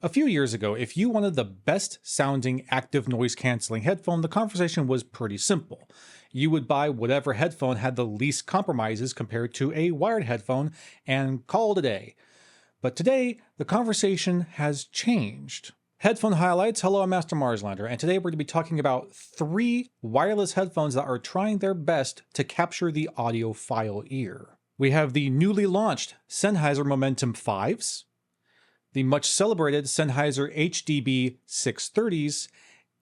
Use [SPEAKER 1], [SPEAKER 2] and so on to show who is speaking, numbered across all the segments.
[SPEAKER 1] A few years ago, if you wanted the best sounding active noise cancelling headphone, the conversation was pretty simple. You would buy whatever headphone had the least compromises compared to a wired headphone and call it a day. But today, the conversation has changed. Headphone highlights. Hello, I'm Master Marslander, and today we're going to be talking about 3 wireless headphones that are trying their best to capture the audiophile ear. We have the newly launched Sennheiser Momentum 5s, the much celebrated Sennheiser HDB 630s,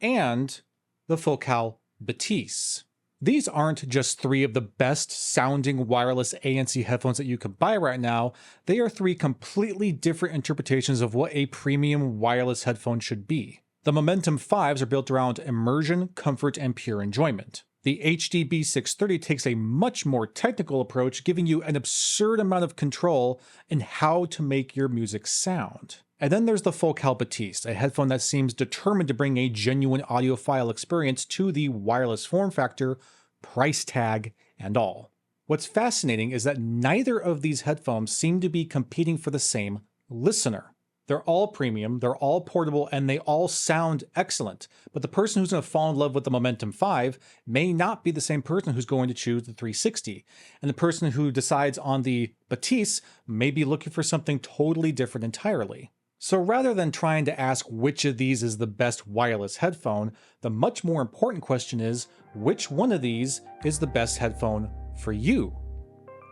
[SPEAKER 1] and the Focal Bathys. These aren't just 3 of the best sounding wireless ANC headphones that you could buy right now. They are 3 completely different interpretations of what a premium wireless headphone should be. The Momentum 5s are built around immersion, comfort, and pure enjoyment. The HDB 630 takes a much more technical approach, giving you an absurd amount of control in how to make your music sound. And then there's the Focal Bathys, a headphone that seems determined to bring a genuine audiophile experience to the wireless form factor, price tag, and all. What's fascinating is that neither of these headphones seem to be competing for the same listener. They're all premium, they're all portable, and they all sound excellent. But the person who's going to fall in love with the Momentum 5 may not be the same person who's going to choose the 360. And the person who decides on the Bathys may be looking for something totally different entirely. So rather than trying to ask which of these is the best wireless headphone, the much more important question is, which one of these is the best headphone for you?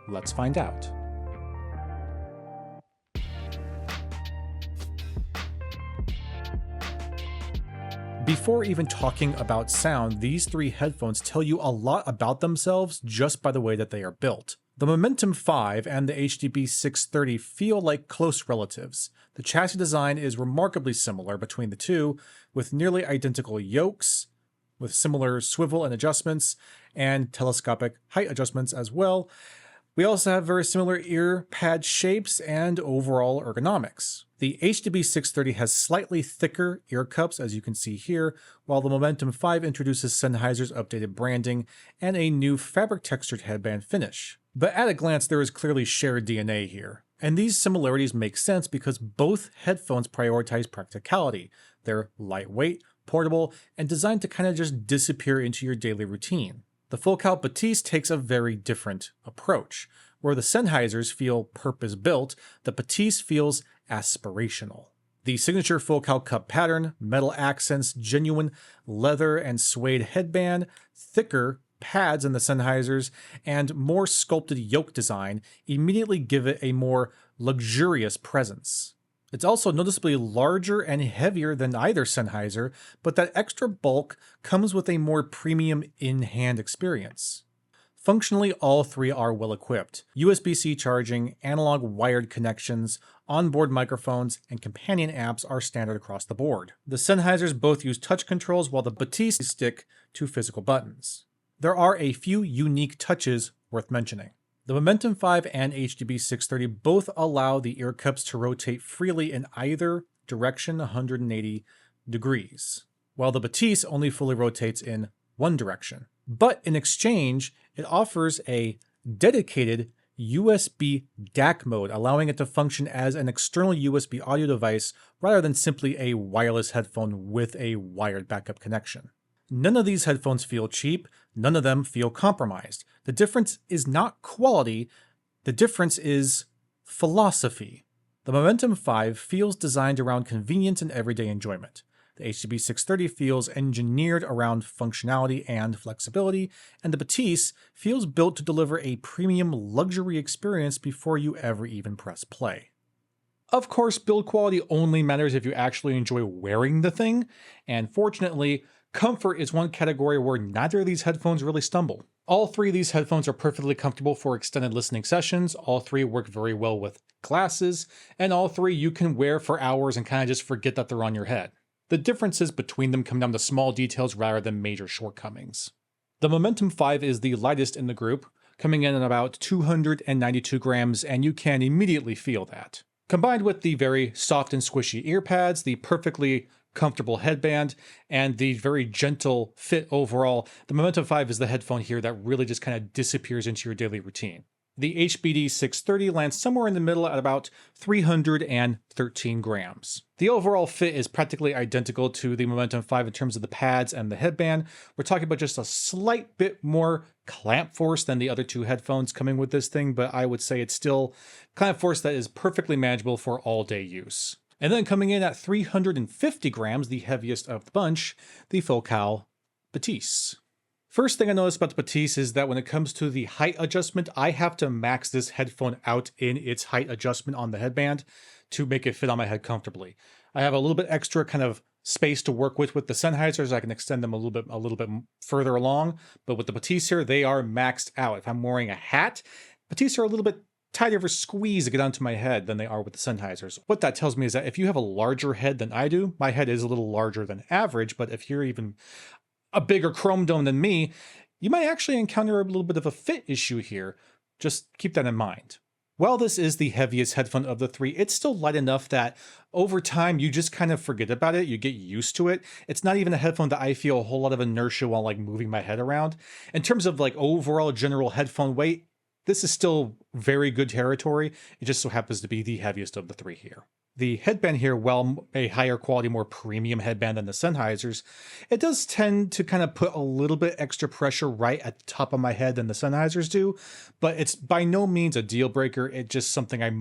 [SPEAKER 1] Let's find out. Before even talking about sound, these 3 headphones tell you a lot about themselves just by the way that they are built. The Momentum 5 and the HDB 630 feel like close relatives. The chassis design is remarkably similar between the two, with nearly identical yokes, with similar swivel and adjustments, and telescopic height adjustments as well. We also have very similar ear pad shapes and overall ergonomics. The HDB 630 has slightly thicker ear cups, as you can see here, while the Momentum 5 introduces Sennheiser's updated branding and a new fabric-textured headband finish. But at a glance, there is clearly shared DNA here. And these similarities make sense because both headphones prioritize practicality. They're lightweight, portable, and designed to kind of just disappear into your daily routine. The Focal Bathys takes a very different approach. Where the Sennheisers feel purpose-built, the Bathys feels aspirational. The signature Focal cup pattern, metal accents, genuine leather and suede headband, thicker pads in the Sennheisers, and more sculpted yoke design immediately give it a more luxurious presence. It's also noticeably larger and heavier than either Sennheiser, but that extra bulk comes with a more premium in-hand experience. Functionally, all 3 are well equipped. USB-C charging, analog wired connections, onboard microphones, and companion apps are standard across the board. The Sennheisers both use touch controls while the Bathys stick to physical buttons. There are a few unique touches worth mentioning. The Momentum 5 and HDB 630 both allow the ear cups to rotate freely in either direction 180 degrees, while the Bathys only fully rotates in one direction. But in exchange, it offers a dedicated USB DAC mode, allowing it to function as an external USB audio device rather than simply a wireless headphone with a wired backup connection. None of these headphones feel cheap, none of them feel compromised. The difference is not quality, the difference is philosophy. The Momentum 5 feels designed around convenience and everyday enjoyment. The HDB 630 feels engineered around functionality and flexibility, and the Bathys feels built to deliver a premium luxury experience before you ever even press play. Of course, build quality only matters if you actually enjoy wearing the thing, and fortunately, comfort is one category where neither of these headphones really stumble. All 3 of these headphones are perfectly comfortable for extended listening sessions, all 3 work very well with glasses, and all 3 you can wear for hours and kind of just forget that they're on your head. The differences between them come down to small details rather than major shortcomings. The Momentum 5 is the lightest in the group, coming in at about 292 grams, and you can immediately feel that. Combined with the very soft and squishy ear pads, the perfectly comfortable headband, and the very gentle fit overall, the Momentum 5 is the headphone here that really just kind of disappears into your daily routine. The HBD 630 lands somewhere in the middle at about 313 grams. The overall fit is practically identical to the Momentum 5 in terms of the pads and the headband. We're talking about just a slight bit more clamp force than the other two headphones coming with this thing, but I would say it's still clamp force that is perfectly manageable for all-day use. And then coming in at 350 grams, the heaviest of the bunch, the Focal Bathys. First thing I noticed about the Bathys is that when it comes to the height adjustment, I have to max this headphone out in its height adjustment on the headband to make it fit on my head comfortably. I have a little bit extra kind of space to work with the Sennheisers. I can extend them a little bit further along, but with the Bathys here, they are maxed out. If I'm wearing a hat, Bathys are a little bit tighter of a squeeze to get onto my head than they are with the Sennheisers. What that tells me is that if you have a larger head than I do, my head is a little larger than average, but if you're even a bigger chrome dome than me, you might actually encounter a little bit of a fit issue here. Just keep that in mind. While this is the heaviest headphone of the three, it's still light enough that over time you just kind of forget about it, you get used to it. It's not even a headphone that I feel a whole lot of inertia while like moving my head around. In terms of like overall general headphone weight, this is still very good territory. It just so happens to be the heaviest of the three here. The headband here, while a higher quality, more premium headband than the Sennheisers, it does tend to kind of put a little bit extra pressure right at the top of my head than the Sennheisers do, but it's by no means a deal breaker. It's just something I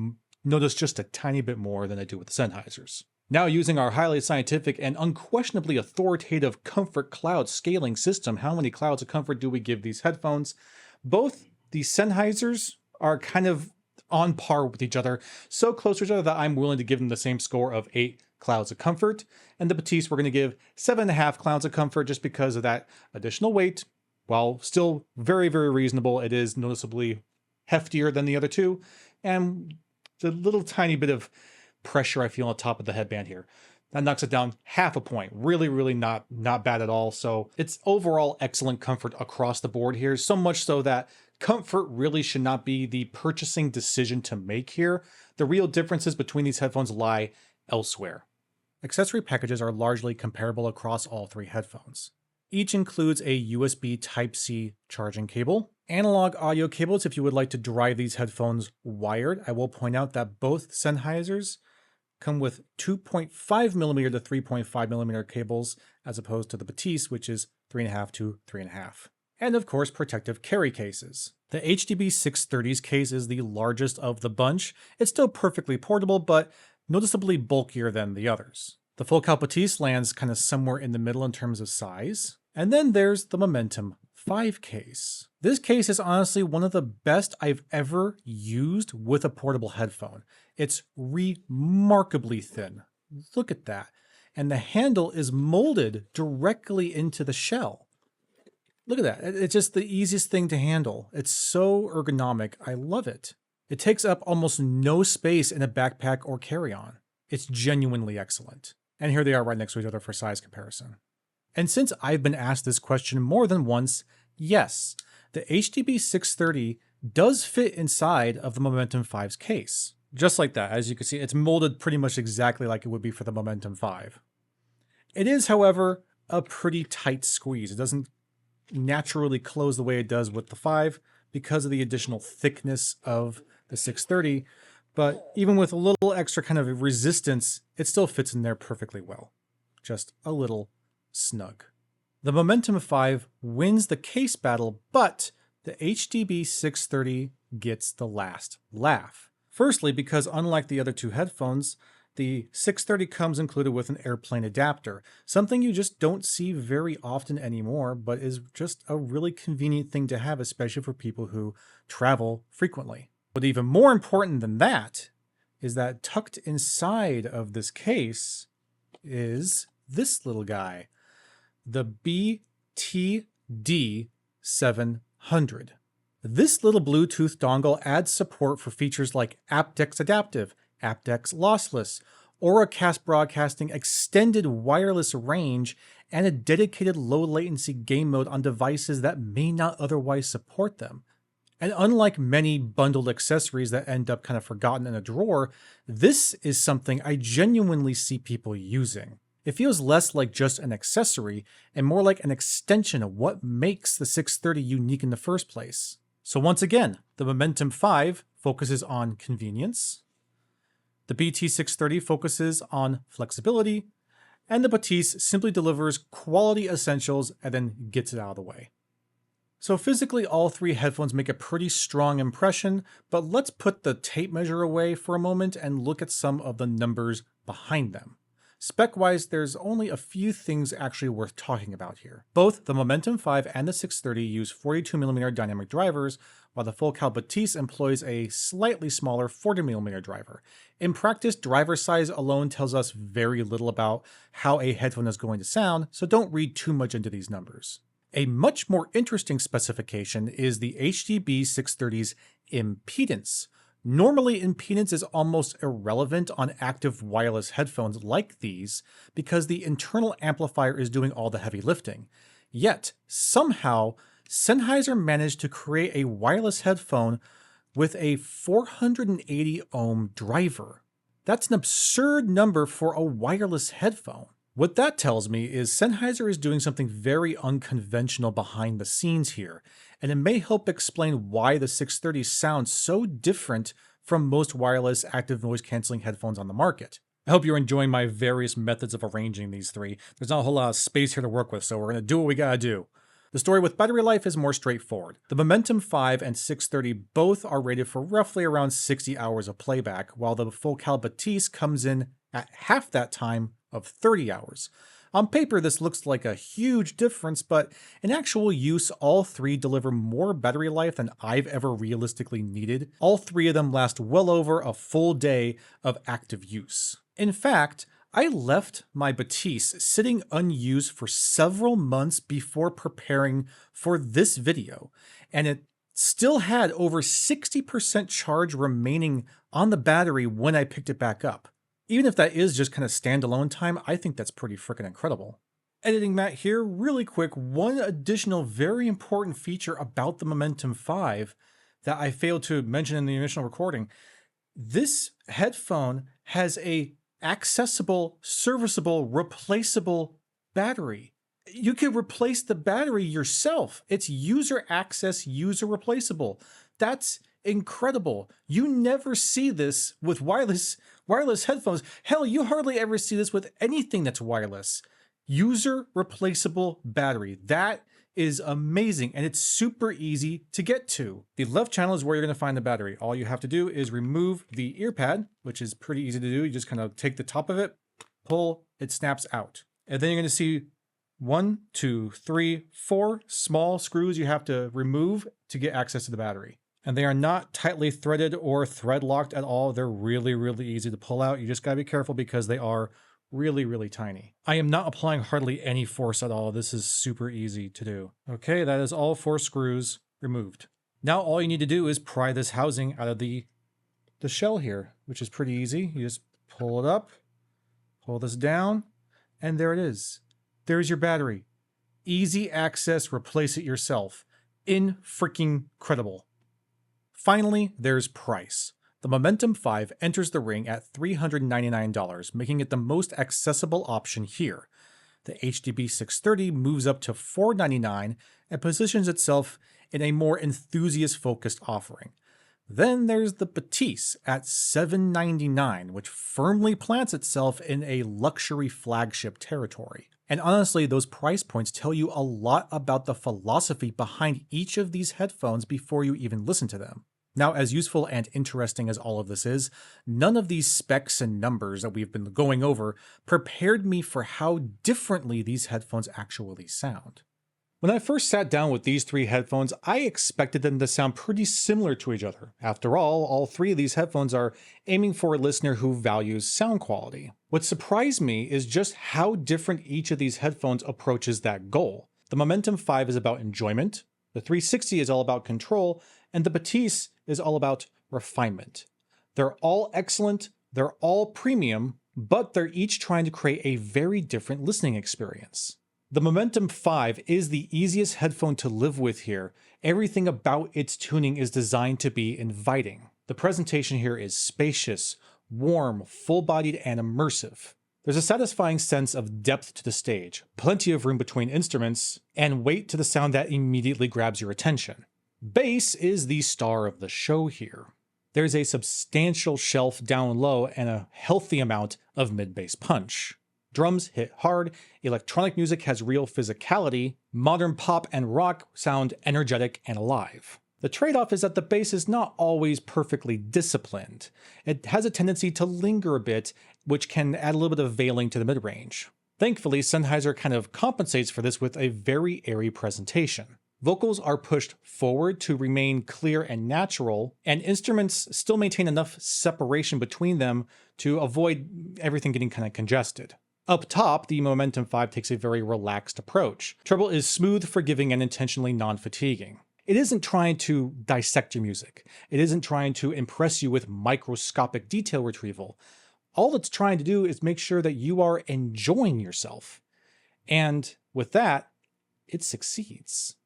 [SPEAKER 1] notice just a tiny bit more than I do with the Sennheisers. Now, using our highly scientific and unquestionably authoritative comfort cloud scaling system, how many clouds of comfort do we give these headphones? Both the Sennheisers are kind of on par with each other, so close to each other that I'm willing to give them the same score of 8 clouds of comfort. And the Bathys we're going to give 7.5 clouds of comfort just because of that additional weight. While still very, very reasonable, it is noticeably heftier than the other two. And the little tiny bit of pressure I feel on the top of the headband here, that knocks it down half a point. Really, really not bad at all. So it's overall excellent comfort across the board here. So much so that comfort really should not be the purchasing decision to make here. The real differences between these headphones lie elsewhere. Accessory packages are largely comparable across all three headphones. Each includes a USB Type-C charging cable, analog audio cables if you would like to drive these headphones wired. I will point out that both Sennheisers come with 2.5mm to 3.5mm cables as opposed to the Bathys, which is 3.5 to 3.5. And of course, protective carry cases. The HDB 630's case is the largest of the bunch. It's still perfectly portable, but noticeably bulkier than the others. The Focal Bathys lands kind of somewhere in the middle in terms of size. And then there's the Momentum 5 case. This case is honestly one of the best I've ever used with a portable headphone. It's remarkably thin. Look at that. And the handle is molded directly into the shell. Look at that. It's just the easiest thing to handle. It's so ergonomic. I love it. It takes up almost no space in a backpack or carry-on. It's genuinely excellent. And here they are right next to each other for size comparison. And since I've been asked this question more than once, yes, the HDB 630 does fit inside of the Momentum 5's case. Just like that. As you can see, it's molded pretty much exactly like it would be for the Momentum 5. It is, however, a pretty tight squeeze. It doesn't naturally close the way it does with the 5 because of the additional thickness of the 630, but even with a little extra kind of resistance, it still fits in there perfectly well. Just a little snug. The Momentum 5 wins the case battle, but the HDB 630 gets the last laugh. Firstly, because unlike the other two headphones, the 630 comes included with an airplane adapter, something you just don't see very often anymore, but is just a really convenient thing to have, especially for people who travel frequently. But even more important than that is that tucked inside of this case is this little guy, the BTD700. This little Bluetooth dongle adds support for features like aptX Adaptive, aptX Lossless, Auracast Broadcasting extended wireless range, and a dedicated low latency game mode on devices that may not otherwise support them. And unlike many bundled accessories that end up kind of forgotten in a drawer, this is something I genuinely see people using. It feels less like just an accessory and more like an extension of what makes the 630 unique in the first place. So once again, the Momentum 5 focuses on convenience, the BT630 focuses on flexibility, and the Bathys simply delivers quality essentials and then gets it out of the way. So physically, all three headphones make a pretty strong impression, but let's put the tape measure away for a moment and look at some of the numbers behind them. Spec-wise, there's only a few things actually worth talking about here. Both the Momentum 5 and the 630 use 42mm dynamic drivers, while the Focal Bathys employs a slightly smaller 40mm driver. In practice, driver size alone tells us very little about how a headphone is going to sound, so don't read too much into these numbers. A much more interesting specification is the HDB 630's impedance. Normally, impedance is almost irrelevant on active wireless headphones like these because the internal amplifier is doing all the heavy lifting. Yet, somehow, Sennheiser managed to create a wireless headphone with a 480 ohm driver. That's an absurd number for a wireless headphone. What that tells me is Sennheiser is doing something very unconventional behind the scenes here, and it may help explain why the 630 sounds so different from most wireless active noise cancelling headphones on the market. I hope you're enjoying my various methods of arranging these three. There's not a whole lot of space here to work with, so we're going to do what we gotta do. The story with battery life is more straightforward. The Momentum 5 and 630 both are rated for roughly around 60 hours of playback, while the Focal Bathys comes in at half that time of 30 hours. On paper, this looks like a huge difference, but in actual use, all three deliver more battery life than I've ever realistically needed. All three of them last well over a full day of active use. In fact, I left my Bathys sitting unused for several months before preparing for this video, and it still had over 60% charge remaining on the battery when I picked it back up. Even if that is just kind of standalone time, I think that's pretty freaking incredible. Editing Matt here, really quick, one additional very important feature about the Momentum 5 that I failed to mention in the initial recording. This headphone has a accessible, serviceable, replaceable battery. You could replace the battery yourself. It's user access, user replaceable. That's incredible. You never see this with wireless headphones. Hell, you hardly ever see this with anything that's wireless. User replaceable battery. That is amazing, and it's super easy to get to. The left channel is where you're going to find the battery. All you have to do is remove the ear pad, which is pretty easy to do. You just kind of take the top of it, pull, it snaps out. And then you're going to see 1, 2, 3, 4 small screws you have to remove to get access to the battery. And they are not tightly threaded or thread locked at all. They're really, really easy to pull out. You just gotta be careful because they are really, really tiny. I am not applying hardly any force at all. This is super easy to do. Okay, that is all 4 screws removed. Now all you need to do is pry this housing out of the shell here, which is pretty easy. You just pull it up, pull this down, and there it is. There's your battery. Easy access, replace it yourself. In-freaking-credible. Finally, there's price. The Momentum 5 enters the ring at $399, making it the most accessible option here. The HDB 630 moves up to $499 and positions itself in a more enthusiast-focused offering. Then there's the Bathys at $799, which firmly plants itself in a luxury flagship territory. And honestly, those price points tell you a lot about the philosophy behind each of these headphones before you even listen to them. Now, as useful and interesting as all of this is, none of these specs and numbers that we've been going over prepared me for how differently these headphones actually sound. When I first sat down with these three headphones, I expected them to sound pretty similar to each other. After all three of these headphones are aiming for a listener who values sound quality. What surprised me is just how different each of these headphones approaches that goal. The Momentum 5 is about enjoyment, the 360 is all about control, and the Bathys is all about refinement. They're all excellent, they're all premium, but they're each trying to create a very different listening experience. The Momentum 5 is the easiest headphone to live with here. Everything about its tuning is designed to be inviting. The presentation here is spacious, warm, full-bodied, and immersive. There's a satisfying sense of depth to the stage, plenty of room between instruments, and weight to the sound that immediately grabs your attention. Bass is the star of the show here. There's a substantial shelf down low and a healthy amount of mid-bass punch. Drums hit hard, electronic music has real physicality, modern pop and rock sound energetic and alive. The trade-off is that the bass is not always perfectly disciplined. It has a tendency to linger a bit, which can add a little bit of veiling to the mid-range. Thankfully, Sennheiser kind of compensates for this with a very airy presentation. Vocals are pushed forward to remain clear and natural, and instruments still maintain enough separation between them to avoid everything getting kind of congested. Up top, the Momentum 5 takes a very relaxed approach. Treble is smooth, forgiving, and intentionally non-fatiguing. It isn't trying to dissect your music. It isn't trying to impress you with microscopic detail retrieval. All it's trying to do is make sure that you are enjoying yourself. And with that, it succeeds.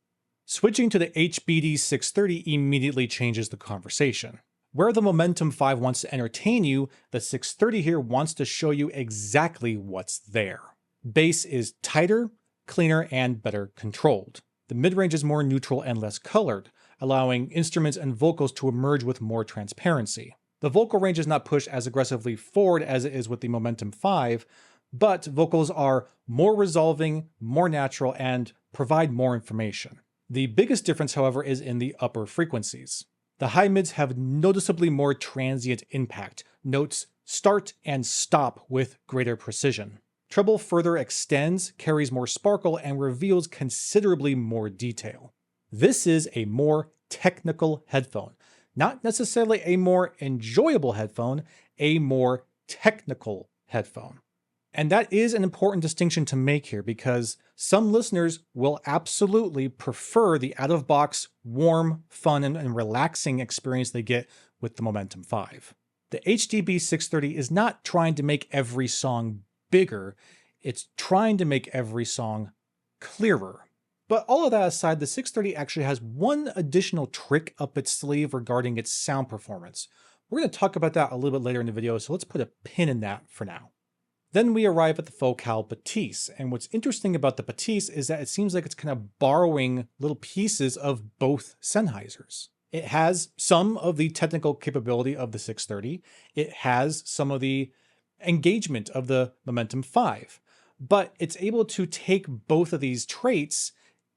[SPEAKER 1] Switching to the HBD 630 immediately changes the conversation. Where the Momentum 5 wants to entertain you, the 630 here wants to show you exactly what's there. Bass is tighter, cleaner, and better controlled. The mid-range is more neutral and less colored, allowing instruments and vocals to emerge with more transparency. The vocal range is not pushed as aggressively forward as it is with the Momentum 5, but vocals are more resolving, more natural, and provide more information. The biggest difference, however, is in the upper frequencies. The high mids have noticeably more transient impact. Notes start and stop with greater precision. Treble further extends, carries more sparkle, and reveals considerably more detail. This is a more technical headphone. Not necessarily a more enjoyable headphone, a more technical headphone. And that is an important distinction to make here because some listeners will absolutely prefer the out-of-box, warm, fun, and relaxing experience they get with the Momentum 5. The HDB 630 is not trying to make every song bigger, it's trying to make every song clearer. But all of that aside, the 630 actually has one additional trick up its sleeve regarding its sound performance. We're going to talk about that a little bit later in the video, so let's put a pin in that for now. Then we arrive at the Focal Bathys, and what's interesting about the Bathys is that it seems like it's kind of borrowing little pieces of both Sennheisers. It has some of the technical capability of the 630, it has some of the engagement of the Momentum 5, but it's able to take both of these traits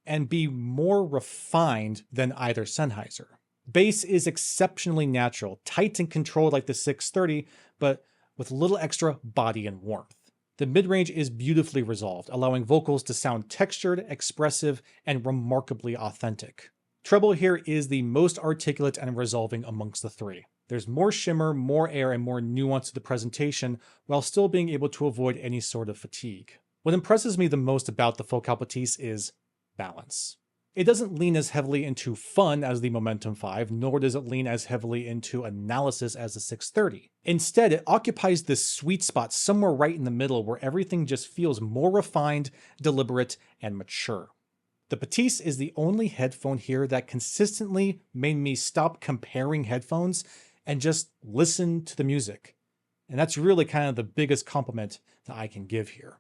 [SPEAKER 1] and be more refined than either Sennheiser. Bass is exceptionally natural, tight and controlled like the 630, but with a little extra body and warmth. The mid-range is beautifully resolved, allowing vocals to sound textured, expressive, and remarkably authentic. Treble here is the most articulate and resolving amongst the three. There's more shimmer, more air, and more nuance to the presentation, while still being able to avoid any sort of fatigue. What impresses me the most about the Focal Bathys is balance. It doesn't lean as heavily into fun as the Momentum 5, nor does it lean as heavily into analysis as the 630. Instead, it occupies this sweet spot somewhere right in the middle where everything just feels more refined, deliberate, and mature. The Bathys is the only headphone here that consistently made me stop comparing headphones and just listen to the music. And that's really kind of the biggest compliment that I can give here.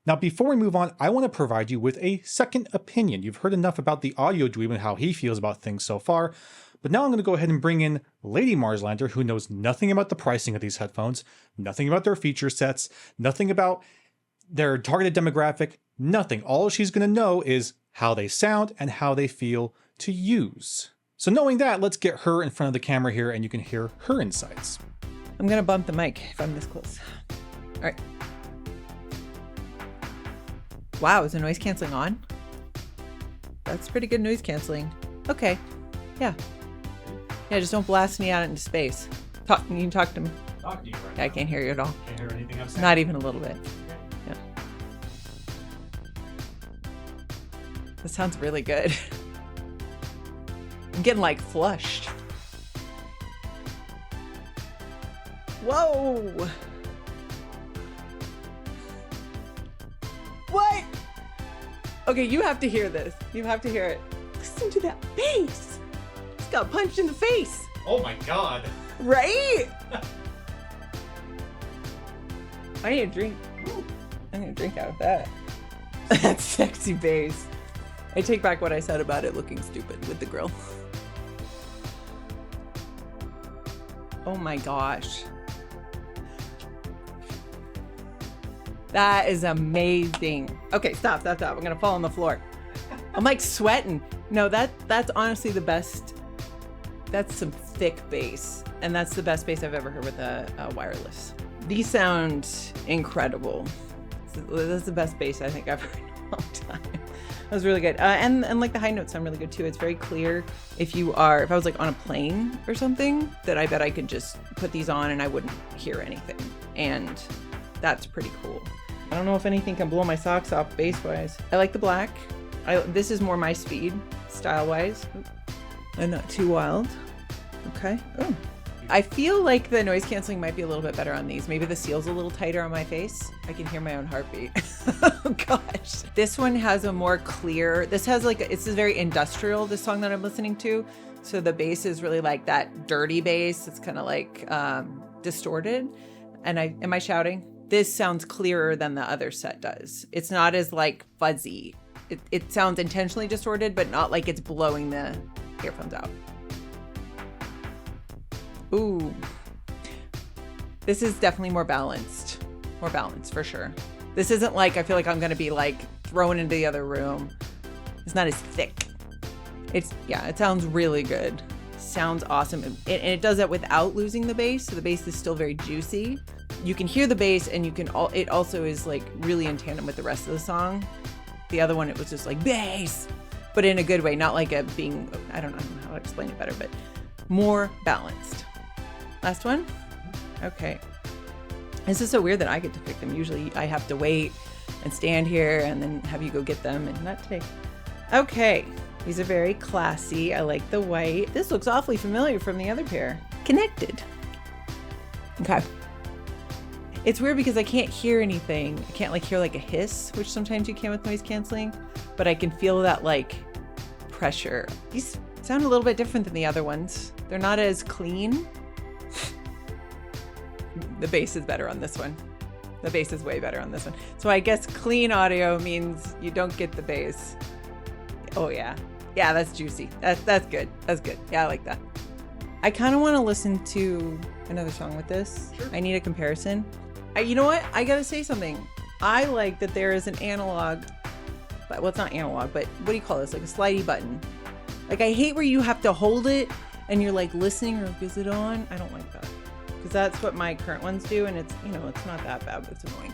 [SPEAKER 1] Now, before we move on, I want to provide you with a second opinion. You've heard enough about the audio dweeb and how he feels about things so far, but now I'm going to go ahead and bring in Lady Marslander, who knows nothing about the pricing of these headphones, nothing about their feature sets, nothing about their targeted demographic, nothing. All she's going to know is how they sound and how they feel to use. So knowing that, let's get her in front of the camera here and you can hear her insights.
[SPEAKER 2] I'm going to bump the mic if I'm this close. All right. Wow, is the noise canceling on? That's pretty good noise canceling. Okay, yeah. Yeah, just don't blast me out into space. You can talk to me.
[SPEAKER 1] Talk to you right
[SPEAKER 2] Yeah, I can't hear you at all.
[SPEAKER 1] Can't hear anything I'm saying?
[SPEAKER 2] Not even a little bit. Yeah. That sounds really good. I'm getting like flushed. Whoa! What? Okay, you have to hear this. You have to hear it. Listen to that bass. It's got punched in the face.
[SPEAKER 1] Oh my god.
[SPEAKER 2] Right? I need a drink. I'm gonna drink out of that. That's sexy bass. I take back what I said about it looking stupid with the grill. Oh my gosh. That is amazing. Okay, stop. I'm gonna fall on the floor. I'm like sweating. No, that's honestly the best. That's some thick bass. And that's the best bass I've ever heard with a wireless. These sound incredible. That's the best bass I think I've heard in a long time. That was really good. And like the high notes sound really good too. It's very clear. If I was like on a plane or something, that I bet I could just put these on and I wouldn't hear anything. And that's pretty cool. I don't know if anything can blow my socks off bass wise. I like the black. This is more my speed style wise. And not too wild. Okay. Oh. I feel like the noise canceling might be a little bit better on these. Maybe the seal's a little tighter on my face. I can hear my own heartbeat. Oh gosh. This one has a more clear, it's very industrial, this song that I'm listening to. So the bass is really like that dirty bass. It's kind of like distorted. And am I shouting? This sounds clearer than the other set does. It's not as like fuzzy. It sounds intentionally distorted, but not like it's blowing the earphones out. Ooh, this is definitely more balanced for sure. This isn't like, I feel like I'm going to be like thrown into the other room. It's not as thick. It sounds really good. Sounds awesome. And it does that without losing the bass. So the bass is still very juicy. You can hear the bass and it also is like really in tandem with the rest of the song. The other one, it was just like bass, but in a good way, not like I don't know how to explain it better, but more balanced. Last one. Okay. This is so weird that I get to pick them. Usually I have to wait and stand here and then have you go get them, and not today. Okay. These are very classy. I like the white. This looks awfully familiar from the other pair. Connected. Okay. It's weird because I can't hear anything. I can't like hear like a hiss, which sometimes you can with noise canceling, but I can feel that like pressure. These sound a little bit different than the other ones. They're not as clean. The bass is better on this one. The bass is way better on this one. So I guess clean audio means you don't get the bass. Oh yeah. Yeah, that's juicy. That's good. That's good. Yeah, I like that. I kind of want to listen to another song with this. Sure. I need a comparison. You know what? I gotta say something. I like that there is an analog, well, it's not analog, but what do you call this? Like a slidey button. Like I hate where you have to hold it and you're like listening or is it on? I don't like that. Because that's what my current ones do, and it's, it's not that bad, but it's annoying.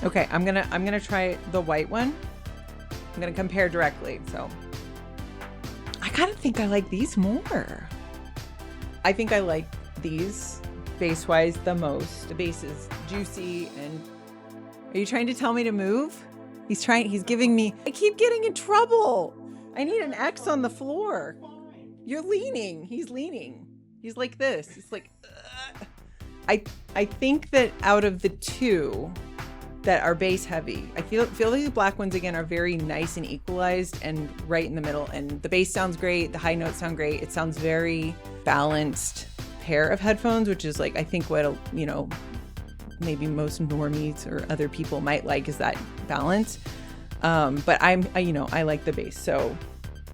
[SPEAKER 2] Okay, I'm gonna try the white one. I'm gonna compare directly. So I kind of think I like these more. I think I like these bass-wise the most. The bass is juicy. And are you trying to tell me to move? He's giving me, I keep getting in trouble. I need an X on the floor. You're leaning. He's leaning. He's like this. It's like, I think that out of the two that are bass heavy, I feel like the black ones again are very nice and equalized and right in the middle. And the bass sounds great. The high notes sound great. It sounds very balanced pair of headphones, which is like, I think what, maybe most normies or other people might like is that balance. But I like the bass. So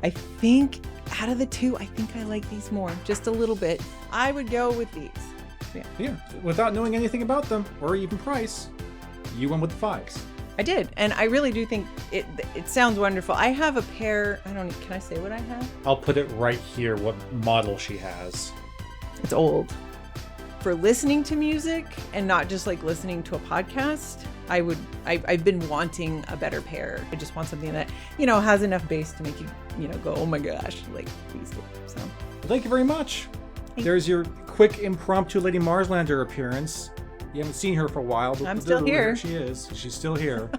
[SPEAKER 2] I think out of the two, I think I like these more, just a little bit. I would go with these.
[SPEAKER 1] Yeah, without knowing anything about them or even price, you went with the fives.
[SPEAKER 2] I did, and I really do think it sounds wonderful. I have a pair, can I say what I have?
[SPEAKER 1] I'll put it right here, what model she has.
[SPEAKER 2] It's old. For listening to music and not just like listening to a podcast, I've been wanting a better pair. I just want something that, has enough bass to make you, go, oh my gosh, like please do. So
[SPEAKER 1] thank you very much. There's your quick impromptu Lady Marslander appearance. You haven't seen her for a while, but
[SPEAKER 2] I'm still here.
[SPEAKER 1] She is. She's still here.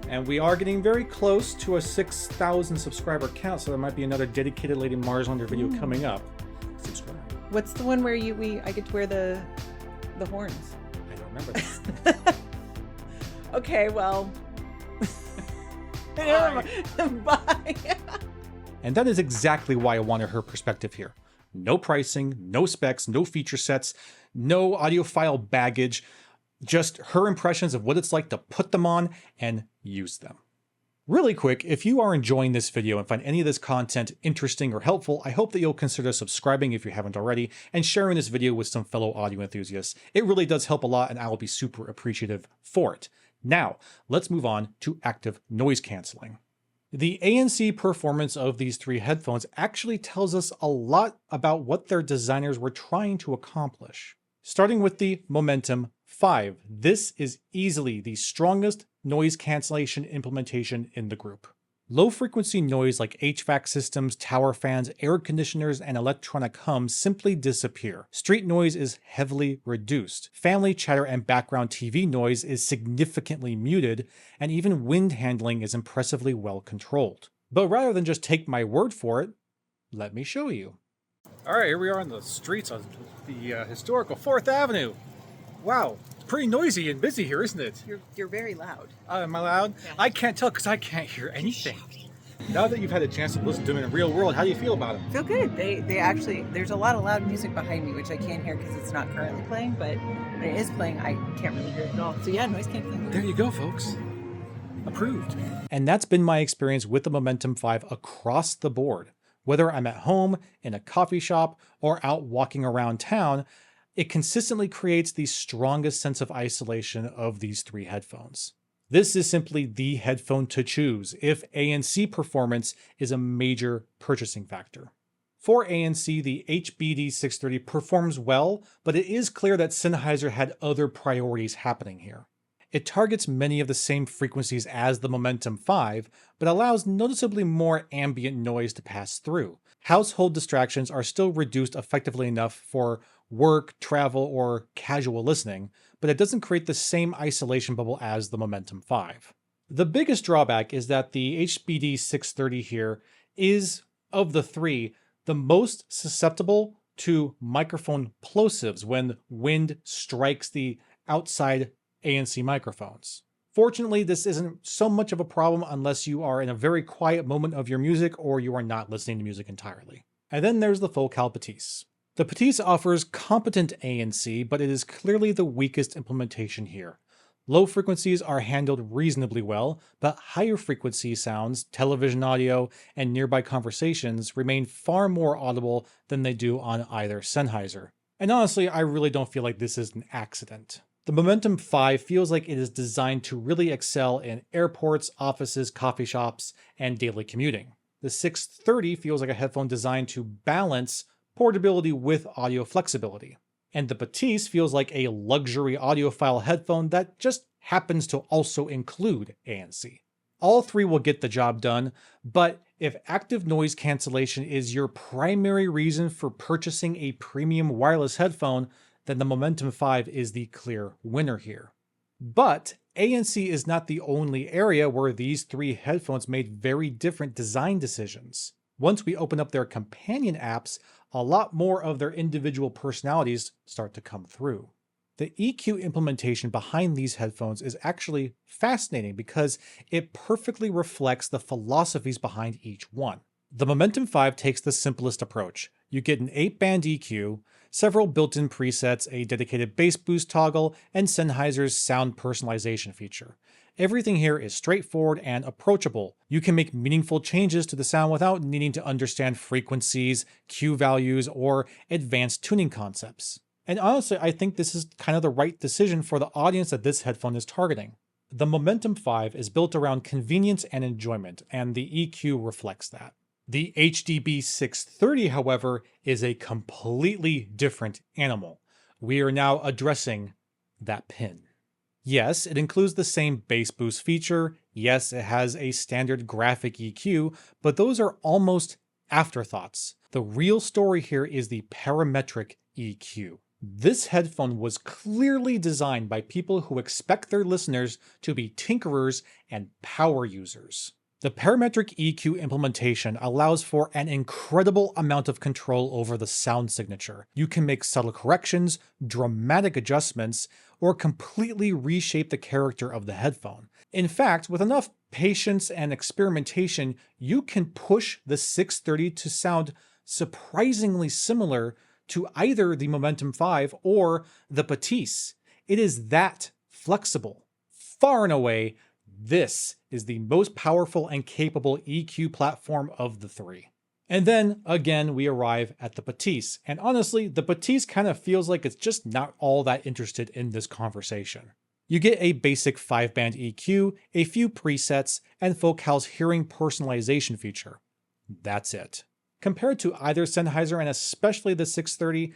[SPEAKER 1] And we are getting very close to a 6,000 subscriber count, so there might be another dedicated Lady Marslander video coming up. Subscribe.
[SPEAKER 2] What's the one where I get to wear the horns?
[SPEAKER 1] I don't remember that.
[SPEAKER 2] Okay, well. Bye.
[SPEAKER 1] And that is exactly why I wanted her perspective here. No pricing, no specs, no feature sets, no audiophile baggage, just her impressions of what it's like to put them on and use them. Really quick, if you are enjoying this video and find any of this content interesting or helpful, I hope that you'll consider subscribing if you haven't already, and sharing this video with some fellow audio enthusiasts. It really does help a lot, and I will be super appreciative for it. Now, let's move on to active noise canceling. The ANC performance of these three headphones actually tells us a lot about what their designers were trying to accomplish. Starting with the Momentum 5, this is easily the strongest noise cancellation implementation in the group. Low frequency noise like HVAC systems, tower fans, air conditioners, and electronic hums simply disappear. Street noise is heavily reduced. Family chatter and background TV noise is significantly muted, and even wind handling is impressively well controlled. But rather than just take my word for it, let me show you. All right, here we are on the streets of the historical 4th Avenue. Wow, it's pretty noisy and busy here, isn't it?
[SPEAKER 2] You're very loud.
[SPEAKER 1] Am I loud?
[SPEAKER 2] Yeah.
[SPEAKER 1] I can't tell because I can't hear anything. Now that you've had a chance to listen to them in the real world, how do you feel about them?
[SPEAKER 2] Feel good. They actually, there's a lot of loud music behind me, which I can't hear because it's not currently playing, but when it is playing, I can't really hear it at all. So yeah, noise canceling.
[SPEAKER 1] There you go, folks. Approved. And that's been my experience with the Momentum 5 across the board. Whether I'm at home, in a coffee shop, or out walking around town, it consistently creates the strongest sense of isolation of these three headphones. This is simply the headphone to choose if ANC performance is a major purchasing factor. For ANC, the HBD630 performs well, but it is clear that Sennheiser had other priorities happening here. It targets many of the same frequencies as the Momentum 5, but allows noticeably more ambient noise to pass through. Household distractions are still reduced effectively enough for work, travel, or casual listening, but it doesn't create the same isolation bubble as the Momentum 5. The biggest drawback is that the HBD 630 here is, of the three, the most susceptible to microphone plosives when wind strikes the outside ANC microphones. Fortunately, this isn't so much of a problem unless you are in a very quiet moment of your music or you are not listening to music entirely. And then there's the Focal Bathys. The Bathys offers competent ANC, but it is clearly the weakest implementation here. Low frequencies are handled reasonably well, but higher frequency sounds, television audio, and nearby conversations remain far more audible than they do on either Sennheiser. And honestly, I really don't feel like this is an accident. The Momentum 5 feels like it is designed to really excel in airports, offices, coffee shops, and daily commuting. The 630 feels like a headphone designed to balance portability with audio flexibility. And the Bathys feels like a luxury audiophile headphone that just happens to also include ANC. All three will get the job done, but if active noise cancellation is your primary reason for purchasing a premium wireless headphone, then the Momentum 5 is the clear winner here. But ANC is not the only area where these three headphones made very different design decisions. Once we open up their companion apps, a lot more of their individual personalities start to come through. The EQ implementation behind these headphones is actually fascinating because it perfectly reflects the philosophies behind each one. The Momentum 5 takes the simplest approach. You get an 8-band EQ, several built-in presets, a dedicated bass boost toggle, and Sennheiser's sound personalization feature. Everything here is straightforward and approachable. You can make meaningful changes to the sound without needing to understand frequencies, Q values, or advanced tuning concepts. And honestly, I think this is kind of the right decision for the audience that this headphone is targeting. The Momentum 5 is built around convenience and enjoyment, and the EQ reflects that. The HDB 630, however, is a completely different animal. We are now addressing that pin. Yes, it includes the same bass boost feature. Yes, it has a standard graphic EQ, but those are almost afterthoughts. The real story here is the parametric EQ. This headphone was clearly designed by people who expect their listeners to be tinkerers and power users. The parametric EQ implementation allows for an incredible amount of control over the sound signature. You can make subtle corrections, dramatic adjustments, or completely reshape the character of the headphone. In fact, with enough patience and experimentation, you can push the 630 to sound surprisingly similar to either the Momentum 5 or the Bathys. It is that flexible. Far and away This is the most powerful and capable EQ platform of the three. And then, again, we arrive at the Bathys. And honestly, the Bathys kind of feels like it's just not all that interested in this conversation. You get a basic 5-band EQ, a few presets, and Focal's hearing personalization feature. That's it. Compared to either Sennheiser and especially the 630,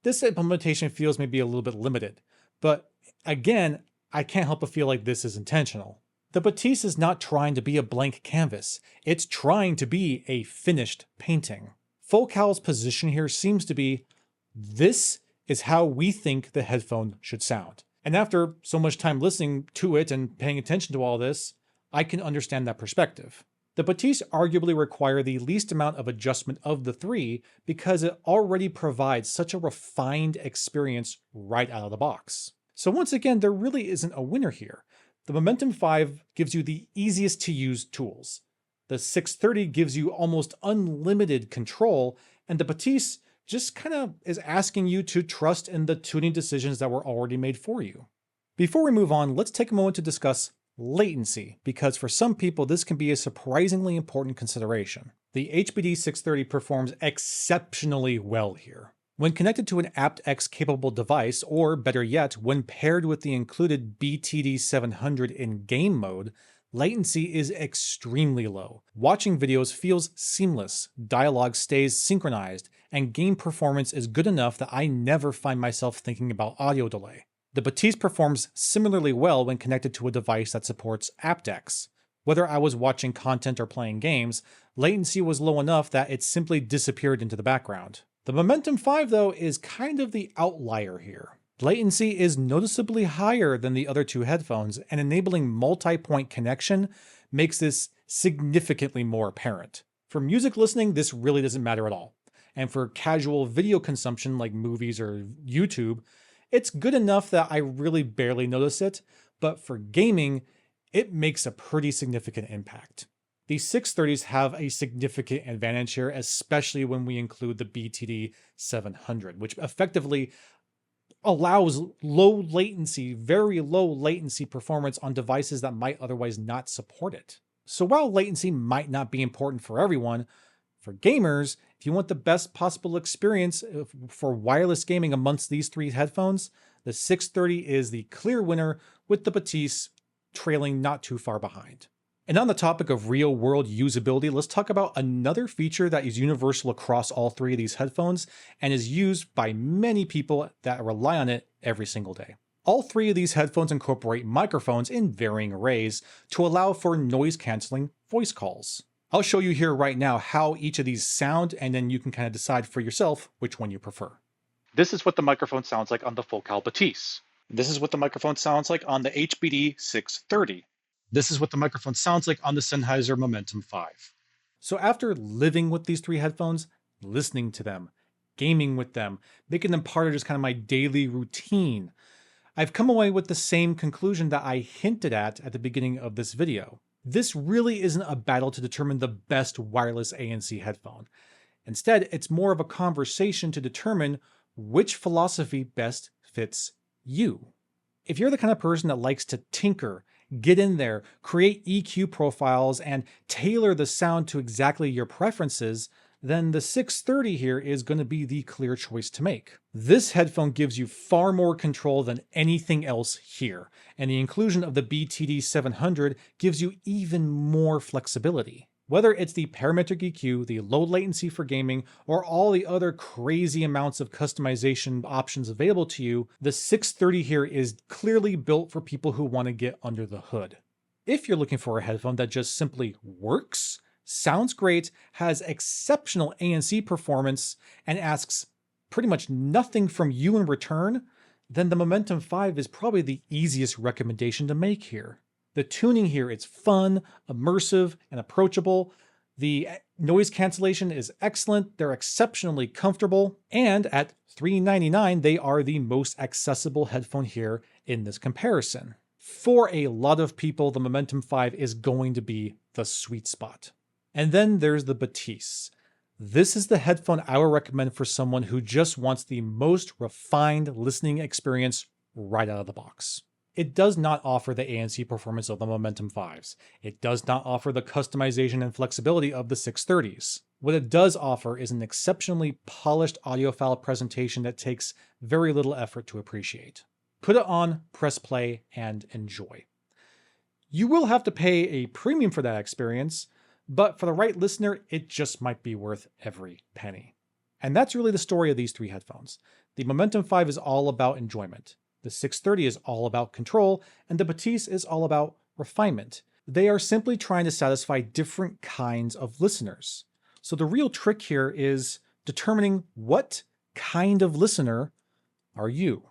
[SPEAKER 1] this implementation feels maybe a little bit limited. But again, I can't help but feel like this is intentional. The Bathys is not trying to be a blank canvas, it's trying to be a finished painting. Focal's position here seems to be, this is how we think the headphone should sound. And after so much time listening to it and paying attention to all this, I can understand that perspective. The Bathys arguably require the least amount of adjustment of the three because it already provides such a refined experience right out of the box. So once again, there really isn't a winner here. The Momentum 5 gives you the easiest to use tools. The 630 gives you almost unlimited control, and the Bathys just kind of is asking you to trust in the tuning decisions that were already made for you. Before we move on, let's take a moment to discuss latency, because for some people this can be a surprisingly important consideration. The HBD 630 performs exceptionally well here. When connected to an aptX capable device, or better yet, when paired with the included BTD 700 in game mode, latency is extremely low. Watching videos feels seamless, dialogue stays synchronized, and game performance is good enough that I never find myself thinking about audio delay. The Bathys performs similarly well when connected to a device that supports aptX. Whether I was watching content or playing games, latency was low enough that it simply disappeared into the background. The Momentum 5, though, is kind of the outlier here. Latency is noticeably higher than the other two headphones, and enabling multi-point connection makes this significantly more apparent. For music listening, this really doesn't matter at all. And for casual video consumption like movies or YouTube, it's good enough that I really barely notice it, but for gaming, it makes a pretty significant impact. The 630s have a significant advantage here, especially when we include the BTD 700, which effectively allows low latency, very low latency performance on devices that might otherwise not support it. So while latency might not be important for everyone, for gamers, if you want the best possible experience for wireless gaming amongst these three headphones, the 630 is the clear winner, with the Bathys trailing not too far behind. And on the topic of real-world usability, let's talk about another feature that is universal across all three of these headphones and is used by many people that rely on it every single day. All three of these headphones incorporate microphones in varying arrays to allow for noise-canceling voice calls. I'll show you here right now how each of these sound, and then you can kind of decide for yourself which one you prefer. This is what the microphone sounds like on the Focal Bathys. This is what the microphone sounds like on the HBD 630. This is what the microphone sounds like on the Sennheiser Momentum 5. So after living with these three headphones, listening to them, gaming with them, making them part of just kind of my daily routine, I've come away with the same conclusion that I hinted at the beginning of this video. This really isn't a battle to determine the best wireless ANC headphone. Instead, it's more of a conversation to determine which philosophy best fits you. If you're the kind of person that likes to tinker, get in there, create EQ profiles, and tailor the sound to exactly your preferences, then the 630 here is going to be the clear choice to make. This headphone gives you far more control than anything else here, and the inclusion of the BTD 700 gives you even more flexibility. Whether it's the parametric EQ, the low latency for gaming, or all the other crazy amounts of customization options available to you, the 630 here is clearly built for people who want to get under the hood. If you're looking for a headphone that just simply works, sounds great, has exceptional ANC performance, and asks pretty much nothing from you in return, then the Momentum 5 is probably the easiest recommendation to make here. The tuning here is fun, immersive, and approachable. The noise cancellation is excellent, they're exceptionally comfortable, and at $399, they are the most accessible headphone here in this comparison. For a lot of people, the Momentum 5 is going to be the sweet spot. And then there's the Bathys. This is the headphone I would recommend for someone who just wants the most refined listening experience right out of the box. It does not offer the ANC performance of the Momentum 5s. It does not offer the customization and flexibility of the 630s. What it does offer is an exceptionally polished audiophile presentation that takes very little effort to appreciate. Put it on, press play, and enjoy. You will have to pay a premium for that experience, but for the right listener, it just might be worth every penny. And that's really the story of these three headphones. The Momentum 5 is all about enjoyment. The 630 is all about control, and the Bathys is all about refinement. They are simply trying to satisfy different kinds of listeners. So the real trick here is determining what kind of listener are you.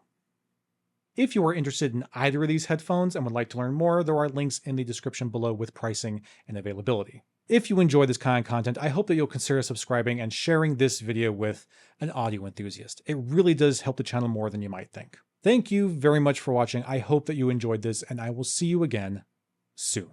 [SPEAKER 1] If you are interested in either of these headphones and would like to learn more, there are links in the description below with pricing and availability. If you enjoy this kind of content, I hope that you'll consider subscribing and sharing this video with an audio enthusiast. It really does help the channel more than you might think. Thank you very much for watching. I hope that you enjoyed this, and I will see you again soon.